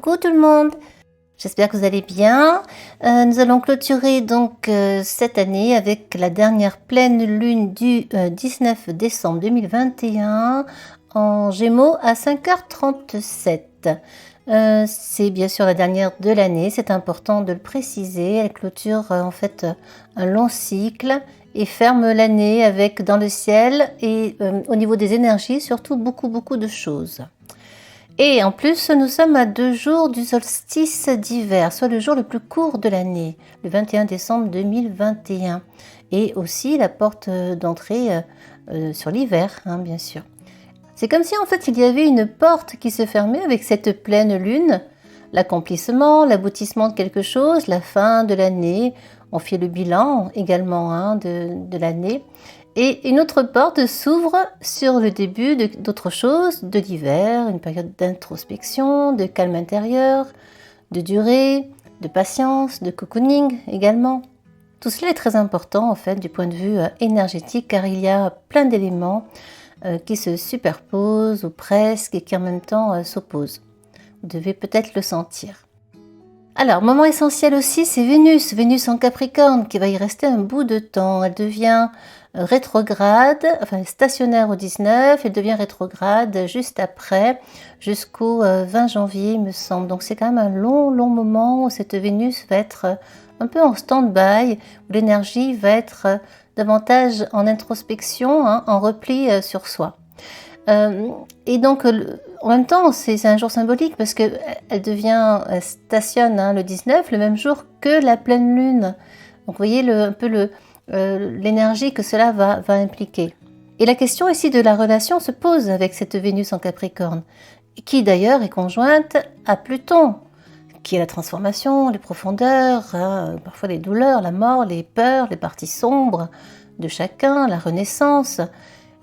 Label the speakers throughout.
Speaker 1: Coucou tout le monde, j'espère que vous allez bien. Nous allons clôturer donc cette année avec la dernière pleine lune du 19 décembre 2021 en Gémeaux à 5h37. C'est bien sûr la dernière de l'année, c'est important de le préciser. Elle clôture en fait un long cycle et ferme l'année avec dans le ciel et au niveau des énergies surtout beaucoup de choses. Et en plus, nous sommes à 2 jours du solstice d'hiver, soit le jour le plus court de l'année, le 21 décembre 2021. Et aussi la porte d'entrée sur l'hiver, bien sûr. C'est comme si en fait il y avait une porte qui se fermait avec cette pleine lune, l'accomplissement, l'aboutissement de quelque chose, la fin de l'année. On fait le bilan également de l'année. Et une autre porte s'ouvre sur le début d'autre chose, de l'hiver, une période d'introspection, de calme intérieur, de durée, de patience, de cocooning également. Tout cela est très important en fait du point de vue énergétique car il y a plein d'éléments qui se superposent ou presque et qui en même temps s'opposent. Vous devez peut-être le sentir. Alors, moment essentiel aussi, c'est Vénus en Capricorne qui va y rester un bout de temps. Elle devient rétrograde, enfin stationnaire au 19, elle devient rétrograde juste après, jusqu'au 20 janvier, il me semble. Donc c'est quand même un long moment où cette Vénus va être un peu en stand-by, où l'énergie va être davantage en introspection, en repli sur soi. Et donc, en même temps, c'est un jour symbolique parce qu'elle stationne le 19, le même jour que la pleine lune. Donc, vous voyez un peu l'énergie que cela va impliquer. Et la question ici de la relation se pose avec cette Vénus en Capricorne, qui d'ailleurs est conjointe à Pluton, qui est la transformation, les profondeurs, parfois les douleurs, la mort, les peurs, les parties sombres de chacun, la renaissance.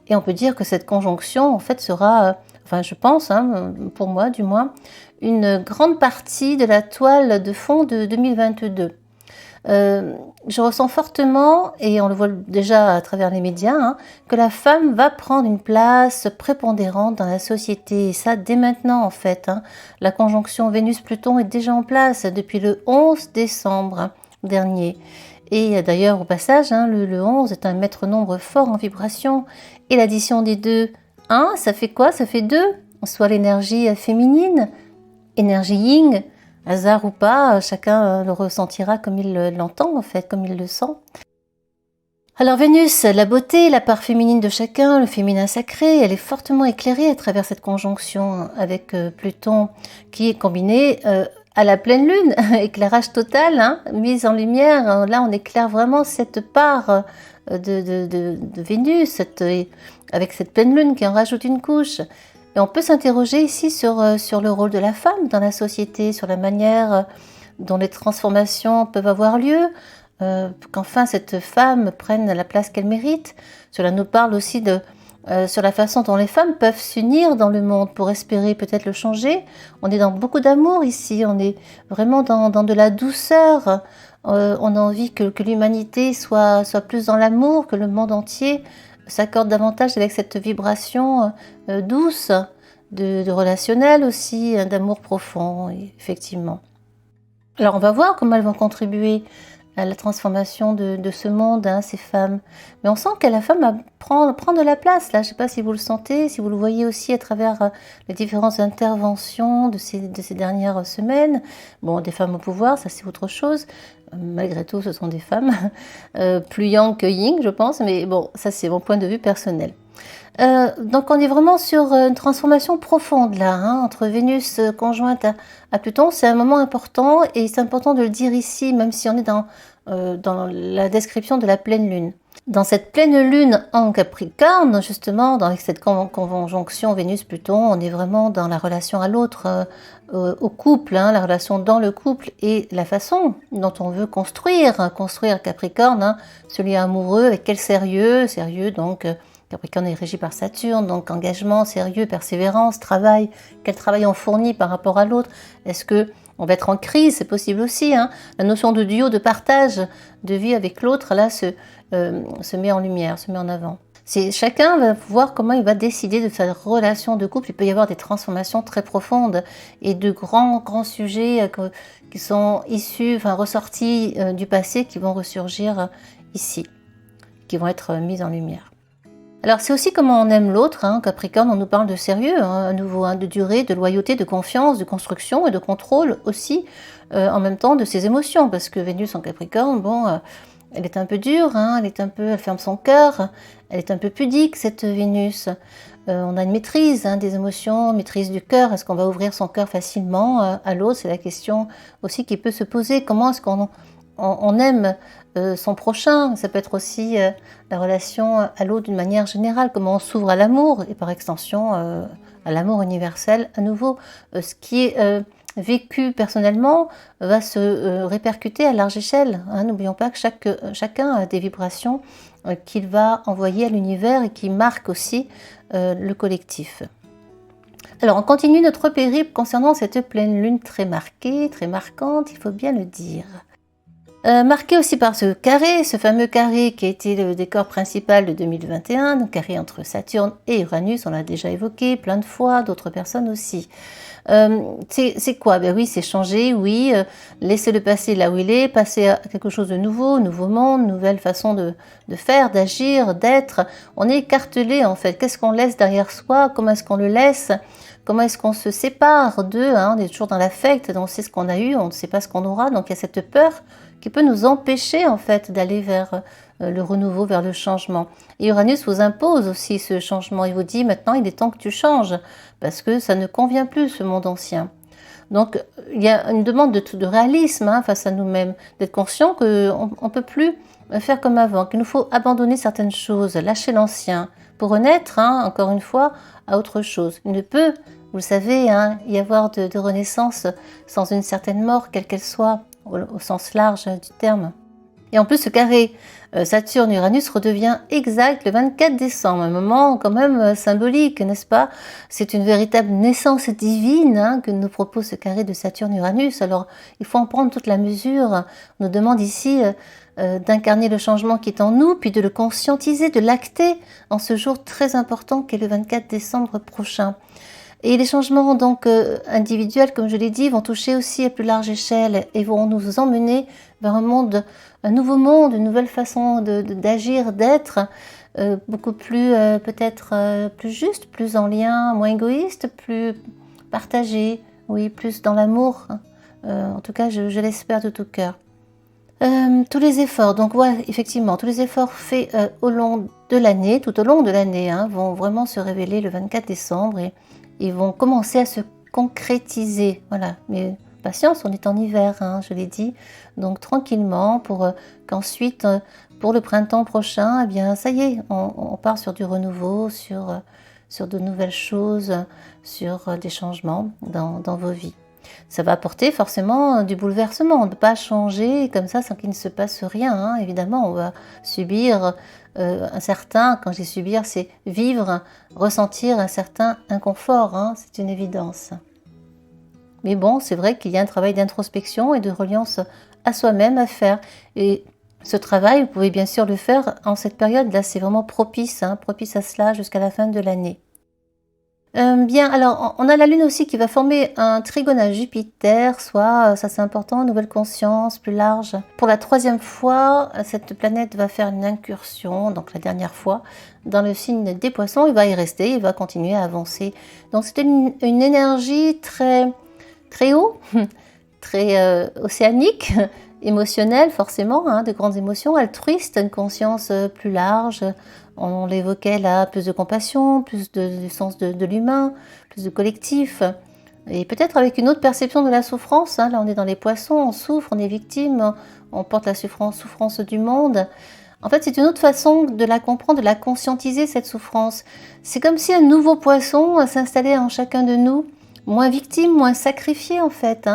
Speaker 1: Et on peut dire que cette conjonction, en fait, sera, je pense, pour moi du moins, une grande partie de la toile de fond de 2022. Je ressens fortement, et on le voit déjà à travers les médias, que la femme va prendre une place prépondérante dans la société. Et ça, dès maintenant, en fait. La conjonction Vénus-Pluton est déjà en place depuis le 11 décembre dernier. Et d'ailleurs, au passage, le 11 est un maître nombre fort en vibration. Et l'addition des deux, ça fait quoi? Ça fait 2. Soit l'énergie féminine, énergie yin, hasard ou pas, chacun le ressentira comme il l'entend en fait, comme il le sent. Alors Vénus, la beauté, la part féminine de chacun, le féminin sacré, elle est fortement éclairée à travers cette conjonction avec Pluton qui est combiné à la pleine lune, éclairage total, mise en lumière. Là, on éclaire vraiment cette part de Vénus, avec cette pleine lune qui en rajoute une couche. Et on peut s'interroger ici sur le rôle de la femme dans la société, sur la manière dont les transformations peuvent avoir lieu, qu'enfin cette femme prenne la place qu'elle mérite. Cela nous parle aussi sur la façon dont les femmes peuvent s'unir dans le monde pour espérer peut-être le changer. On est dans beaucoup d'amour ici, on est vraiment dans de la douceur. On a envie que l'humanité soit plus dans l'amour, que le monde entier s'accorde davantage avec cette vibration douce, de relationnel aussi, d'amour profond, effectivement. Alors on va voir comment elles vont contribuer à la transformation de ce monde, ces femmes. Mais on sent que la femme prend de la place, là. Je ne sais pas si vous le sentez, si vous le voyez aussi à travers les différentes interventions de ces dernières semaines. Bon, des femmes au pouvoir, ça c'est autre chose. Malgré tout, ce sont des femmes, plus yang que yin, je pense, mais bon, ça c'est mon point de vue personnel. Donc on est vraiment sur une transformation profonde là, entre Vénus conjointe à Pluton. C'est un moment important et c'est important de le dire ici, même si on est dans la description de la pleine lune. Dans cette pleine lune en Capricorne, justement, dans cette conjonction Vénus-Pluton, on est vraiment dans la relation à l'autre, au couple, la relation dans le couple et la façon dont on veut construire Capricorne, ce lien amoureux, avec quel sérieux donc Capricorne est régi par Saturne, donc engagement, sérieux, persévérance, travail. Quel travail on fournit par rapport à l'autre? Est-ce que on va être en crise? C'est possible aussi. La notion de duo, de partage, de vie avec l'autre, là, se met en lumière, se met en avant. Chacun va voir comment il va décider de sa relation de couple. Il peut y avoir des transformations très profondes et de grands sujets qui sont issus, enfin ressortis du passé, qui vont ressurgir ici, qui vont être mis en lumière. Alors c'est aussi comment on aime l'autre, hein. Capricorne, on nous parle de sérieux, hein, à nouveau, hein, de durée, de loyauté, de confiance, de construction et de contrôle aussi, en même temps de ses émotions, parce que Vénus en Capricorne, bon, elle est un peu dure, hein, elle ferme son cœur, elle est un peu pudique cette Vénus. On a une maîtrise des émotions, maîtrise du cœur. Est-ce qu'on va ouvrir son cœur facilement à l'autre? C'est la question aussi qui peut se poser. Comment est-ce qu'on aime son prochain? Ça peut être aussi la relation à l'autre d'une manière générale. Comment on s'ouvre à l'amour et par extension à l'amour universel à nouveau. Ce qui est vécu personnellement va se répercuter à large échelle. N'oublions pas que chacun a des vibrations qu'il va envoyer à l'univers et qui marquent aussi le collectif. Alors on continue notre périple concernant cette pleine lune très marquée, très marquante, il faut bien le dire. Marqué aussi par ce fameux carré qui a été le décor principal de 2021, donc carré entre Saturne et Uranus, on l'a déjà évoqué plein de fois, d'autres personnes aussi. C'est quoi? Ben oui, c'est changer, oui, laisser le passé là où il est, passer à quelque chose de nouveau monde, nouvelle façon de faire, d'agir, d'être. On est écartelé en fait. Qu'est-ce qu'on laisse derrière soi? Comment est-ce qu'on le laisse? Comment est-ce qu'on se sépare d'eux? On est toujours dans l'affect, on sait ce qu'on a eu, on ne sait pas ce qu'on aura, donc il y a cette peur qui peut nous empêcher en fait d'aller vers le renouveau, vers le changement. Et Uranus vous impose aussi ce changement, il vous dit maintenant il est temps que tu changes, parce que ça ne convient plus ce monde ancien. Donc il y a une demande de réalisme face à nous-mêmes, d'être conscient qu'on ne peut plus faire comme avant, qu'il nous faut abandonner certaines choses, lâcher l'ancien, pour renaître, encore une fois, à autre chose. Il ne peut, vous le savez, y avoir de renaissance sans une certaine mort, quelle qu'elle soit, au sens large du terme. Et en plus, ce carré Saturne-Uranus redevient exact le 24 décembre, un moment quand même symbolique, n'est-ce pas? C'est une véritable naissance divine que nous propose ce carré de Saturne-Uranus. Alors, il faut en prendre toute la mesure. On nous demande ici d'incarner le changement qui est en nous, puis de le conscientiser, de l'acter en ce jour très important qu'est le 24 décembre prochain. Et les changements donc individuels, comme je l'ai dit, vont toucher aussi à plus large échelle et vont nous emmener vers un nouveau monde, une nouvelle façon d'agir, d'être, beaucoup plus peut-être plus juste, plus en lien, moins égoïste, plus partagé, oui, plus dans l'amour. En tout cas, je l'espère de tout cœur. Tous les efforts, donc ouais, effectivement, tous les efforts faits tout au long de l'année, vont vraiment se révéler le 24 décembre et ils vont commencer à se concrétiser. Voilà, mais patience, on est en hiver, je l'ai dit, donc tranquillement pour qu'ensuite, pour le printemps prochain, eh bien ça y est, on part sur du renouveau, sur de nouvelles choses, sur des changements dans vos vies. Ça va apporter forcément du bouleversement. On ne peut pas changer comme ça sans qu'il ne se passe rien. Évidemment, on va subir un certain, quand je dis subir, c'est vivre, ressentir un certain inconfort. C'est une évidence. Mais bon, c'est vrai qu'il y a un travail d'introspection et de reliance à soi-même à faire. Et ce travail, vous pouvez bien sûr le faire en cette période-là. C'est vraiment propice, propice à cela jusqu'à la fin de l'année. Bien, alors on a la Lune aussi qui va former un trigone à Jupiter, soit, ça c'est important, nouvelle conscience, plus large. Pour la 3e fois, cette planète va faire une incursion, donc la dernière fois, dans le signe des Poissons. Il va y rester, il va continuer à avancer. Donc c'est une énergie très, très haut, très océanique, émotionnelle forcément, de grandes émotions, altruiste, une conscience plus large. On l'évoquait là, plus de compassion, plus du sens de l'humain, plus de collectif. Et peut-être avec une autre perception de la souffrance. Là, on est dans les Poissons, on souffre, on est victime, on porte la souffrance du monde. En fait, c'est une autre façon de la comprendre, de la conscientiser, cette souffrance. C'est comme si un nouveau poisson s'installait en chacun de nous, moins victime, moins sacrifié en fait,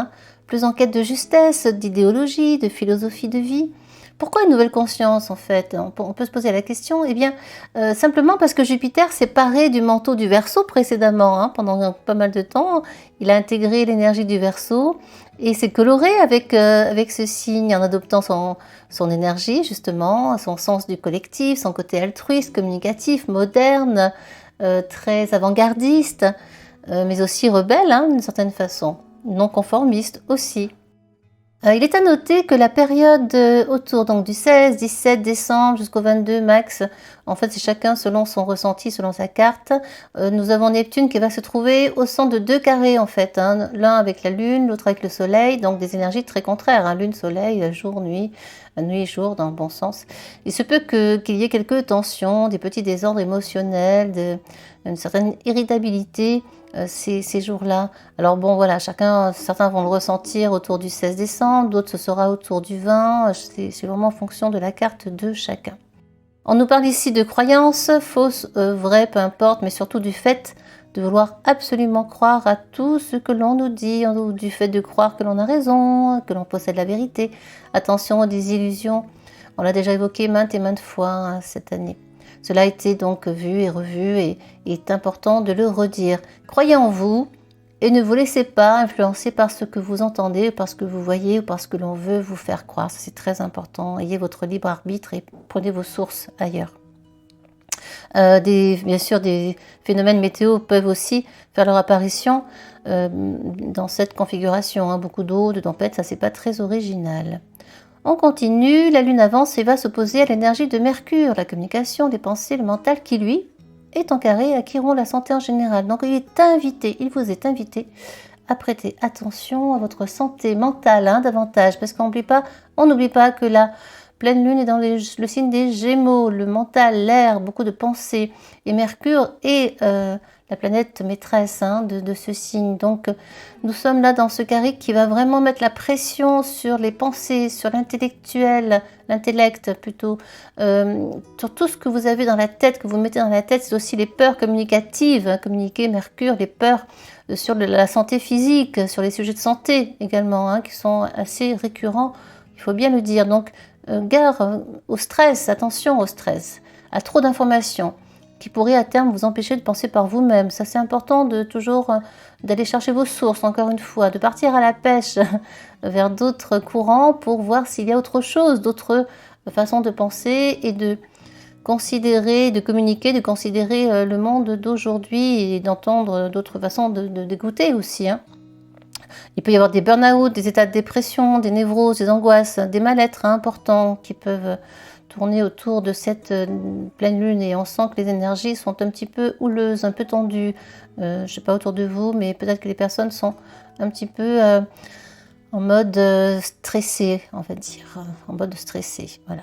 Speaker 1: plus en quête de justesse, d'idéologie, de philosophie de vie, Pourquoi une nouvelle conscience en fait? On peut se poser la question. Eh bien, simplement parce que Jupiter s'est paré du manteau du Verseau précédemment, hein, pendant pas mal de temps. Il a intégré l'énergie du Verseau et s'est coloré avec ce signe en adoptant son énergie justement, son sens du collectif, son côté altruiste, communicatif, moderne, très avant-gardiste, mais aussi rebelle, hein, d'une certaine façon, non conformiste aussi. Il est à noter que la période autour donc du 16-17 décembre jusqu'au 22 max, en fait c'est chacun selon son ressenti, selon sa carte. Nous avons Neptune qui va se trouver au centre de deux carrés en fait, hein, l'un avec la Lune, l'autre avec le Soleil, donc des énergies très contraires, hein, Lune, Soleil, jour, nuit, nuit et jour dans le bon sens. Il se peut qu'il y ait quelques tensions, des petits désordres émotionnels, une certaine irritabilité ces jours-là. Alors bon, voilà, certains vont le ressentir autour du 16 décembre, d'autres ce sera autour du 20, c'est vraiment en fonction de la carte de chacun. On nous parle ici de croyances, fausses, vraies, peu importe, mais surtout du fait de vouloir absolument croire à tout ce que l'on nous dit, ou du fait de croire que l'on a raison, que l'on possède la vérité. Attention aux désillusions, on l'a déjà évoqué maintes et maintes fois hein, cette année. Cela a été donc vu et revu et il est important de le redire. Croyez en vous et ne vous laissez pas influencer par ce que vous entendez, par ce que vous voyez ou par ce que l'on veut vous faire croire. C'est très important. Ayez votre libre arbitre et prenez vos sources ailleurs. Bien sûr, des phénomènes météo peuvent aussi faire leur apparition dans cette configuration. Hein. Beaucoup d'eau, de tempêtes, ça c'est pas très original. On continue, la Lune avance et va s'opposer à l'énergie de Mercure, la communication, les pensées, le mental qui, lui, est en carré à Chiron, la santé en général. Donc il vous est invité à prêter attention à votre santé mentale hein, davantage, parce qu'on n'oublie pas que la pleine Lune est dans le signe des Gémeaux, le mental, l'air, beaucoup de pensées, et Mercure est la planète maîtresse hein, de ce signe. Donc nous sommes là dans ce carré qui va vraiment mettre la pression sur les pensées, sur l'intellect plutôt, sur tout ce que vous avez dans la tête, que vous mettez dans la tête. C'est aussi les peurs communicatives, hein, communiquer Mercure, les peurs sur la santé physique, sur les sujets de santé également, hein, qui sont assez récurrents, il faut bien le dire. Donc gare au stress, attention au stress, à trop d'informations qui pourrait à terme vous empêcher de penser par vous-même. Ça c'est important de toujours d'aller chercher vos sources, encore une fois, de partir à la pêche vers d'autres courants pour voir s'il y a autre chose, d'autres façons de penser et de considérer, de communiquer, de considérer le monde d'aujourd'hui et d'entendre d'autres façons de goûter aussi. Hein. Il peut y avoir des burn-out, des états de dépression, des névroses, des angoisses, des mal-être hein, importants qui peuvent tourner autour de cette pleine lune et on sent que les énergies sont un petit peu houleuses, un peu tendues. Je ne sais pas autour de vous, mais peut-être que les personnes sont un petit peu en mode stressé, on va dire, en mode stressé, voilà.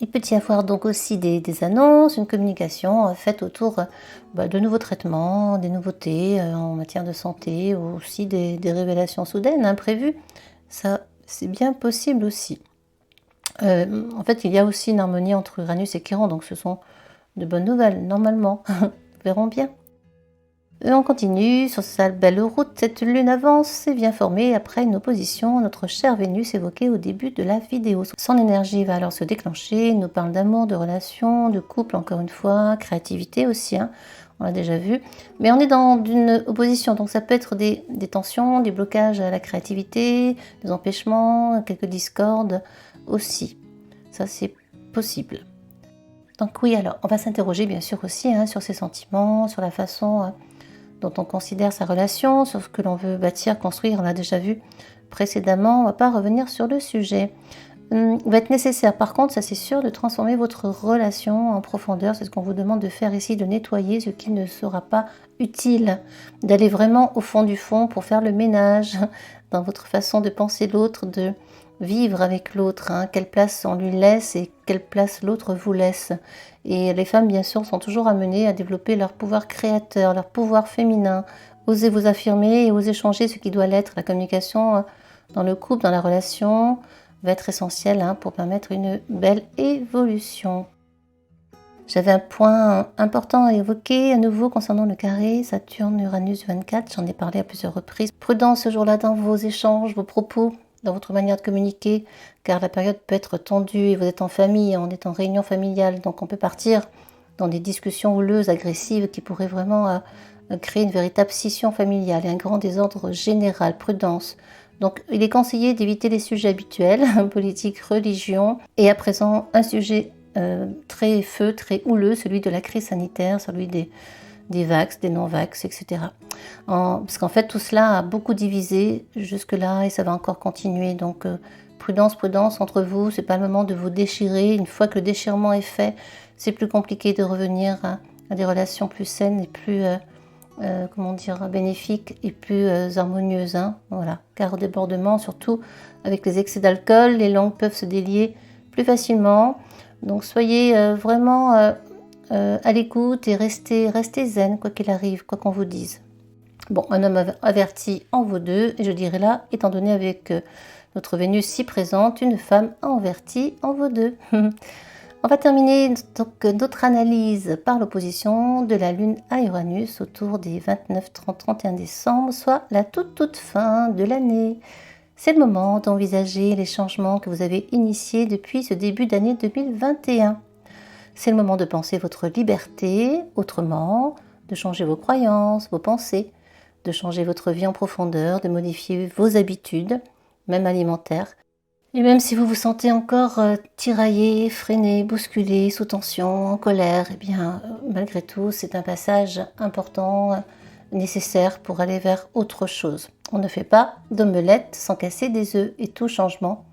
Speaker 1: Il peut y avoir donc aussi des annonces, une communication faite autour de nouveaux traitements, des nouveautés en matière de santé, ou aussi des révélations soudaines, imprévues. Ça, c'est bien possible aussi. En fait, il y a aussi une harmonie entre Uranus et Chiron, donc ce sont de bonnes nouvelles, normalement. Nous verrons bien. Et on continue sur sa belle route. Cette lune avance et vient former après une opposition à notre chère Vénus évoquée au début de la vidéo. Son énergie va alors se déclencher. Il nous parle d'amour, de relations, de couple, encore une fois, créativité aussi, hein, on l'a déjà vu. Mais on est dans une opposition, donc ça peut être des tensions, des blocages à la créativité, des empêchements, quelques discordes aussi. Ça, c'est possible. Donc oui, alors, on va s'interroger bien sûr aussi hein, sur ses sentiments, sur la façon dont on considère sa relation, sur ce que l'on veut bâtir, construire, on l'a déjà vu précédemment, on ne va pas revenir sur le sujet. Il va être nécessaire, par contre, ça c'est sûr, de transformer votre relation en profondeur, c'est ce qu'on vous demande de faire ici, de nettoyer ce qui ne sera pas utile, d'aller vraiment au fond du fond pour faire le ménage dans votre façon de penser l'autre, de vivre avec l'autre, hein, quelle place on lui laisse et quelle place l'autre vous laisse. Et les femmes, bien sûr, sont toujours amenées à développer leur pouvoir créateur, leur pouvoir féminin. Osez vous affirmer et osez changer ce qui doit l'être. La communication dans le couple, dans la relation, va être essentielle hein, pour permettre une belle évolution. J'avais un point important à évoquer à nouveau concernant le carré Saturne-Uranus 24. J'en ai parlé à plusieurs reprises. Prudence ce jour-là dans vos échanges, vos propos. dans votre manière de communiquer, car la période peut être tendue et vous êtes en famille, on est en réunion familiale, donc on peut partir dans des discussions houleuses, agressives, qui pourraient vraiment créer une véritable scission familiale et un grand désordre général. Prudence. Donc il est conseillé d'éviter les sujets habituels, politique, religion, et à présent un sujet très feu, très houleux, celui de la crise sanitaire, celui des vax, des non-vax, etc. Parce qu'en fait, tout cela a beaucoup divisé jusque-là et ça va encore continuer. Donc, prudence, prudence entre vous. C'est pas le moment de vous déchirer. Une fois que le déchirement est fait, c'est plus compliqué de revenir à des relations plus saines et plus, comment dire, bénéfiques et plus harmonieuses. Hein. Voilà. Car au débordement, surtout avec les excès d'alcool, les langues peuvent se délier plus facilement. Donc, soyez vraiment à l'écoute et restez zen, quoi qu'il arrive, quoi qu'on vous dise. Bon, un homme averti en vaut deux, et je dirais là, étant donné avec notre Vénus si présente, une femme avertie en vaut deux. On va terminer donc notre analyse par l'opposition de la Lune à Uranus autour des 29, 30, 31 décembre, soit la toute fin de l'année. C'est le moment d'envisager les changements que vous avez initiés depuis ce début d'année 2021. C'est le moment de penser votre liberté autrement, de changer vos croyances, vos pensées, de changer votre vie en profondeur, de modifier vos habitudes, même alimentaires. Et même si vous vous sentez encore tiraillé, freiné, bousculé, sous tension, en colère, eh bien, malgré tout, c'est un passage important, nécessaire pour aller vers autre chose. On ne fait pas d'omelette sans casser des œufs et tout changement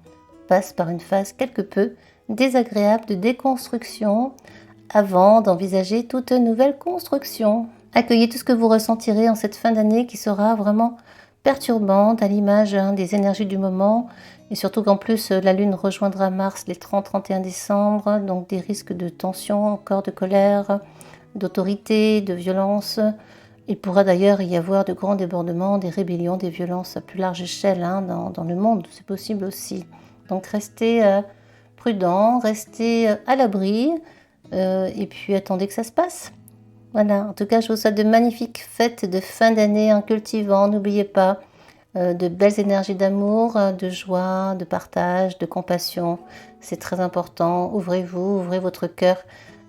Speaker 1: passe par une phase quelque peu désagréable de déconstruction avant d'envisager toute nouvelle construction. Accueillez tout ce que vous ressentirez en cette fin d'année qui sera vraiment perturbante à l'image des énergies du moment et surtout qu'en plus la Lune rejoindra Mars les 30-31 décembre, donc des risques de tension, encore de colère, d'autorité, de violence. Il pourra d'ailleurs y avoir de grands débordements, des rébellions, des violences à plus large échelle dans le monde, c'est possible aussi. Donc restez prudent, restez à l'abri et puis attendez que ça se passe. Voilà, en tout cas je vous souhaite de magnifiques fêtes de fin d'année en cultivant, n'oubliez pas, de belles énergies d'amour, de joie, de partage, de compassion. C'est très important, ouvrez-vous, ouvrez votre cœur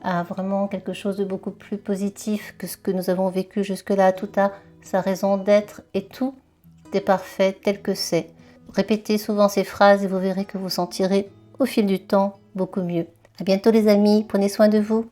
Speaker 1: à vraiment quelque chose de beaucoup plus positif que ce que nous avons vécu jusque-là. Tout a sa raison d'être et tout est parfait tel que c'est. Répétez souvent ces phrases et vous verrez que vous sentirez au fil du temps beaucoup mieux. À bientôt les amis, prenez soin de vous.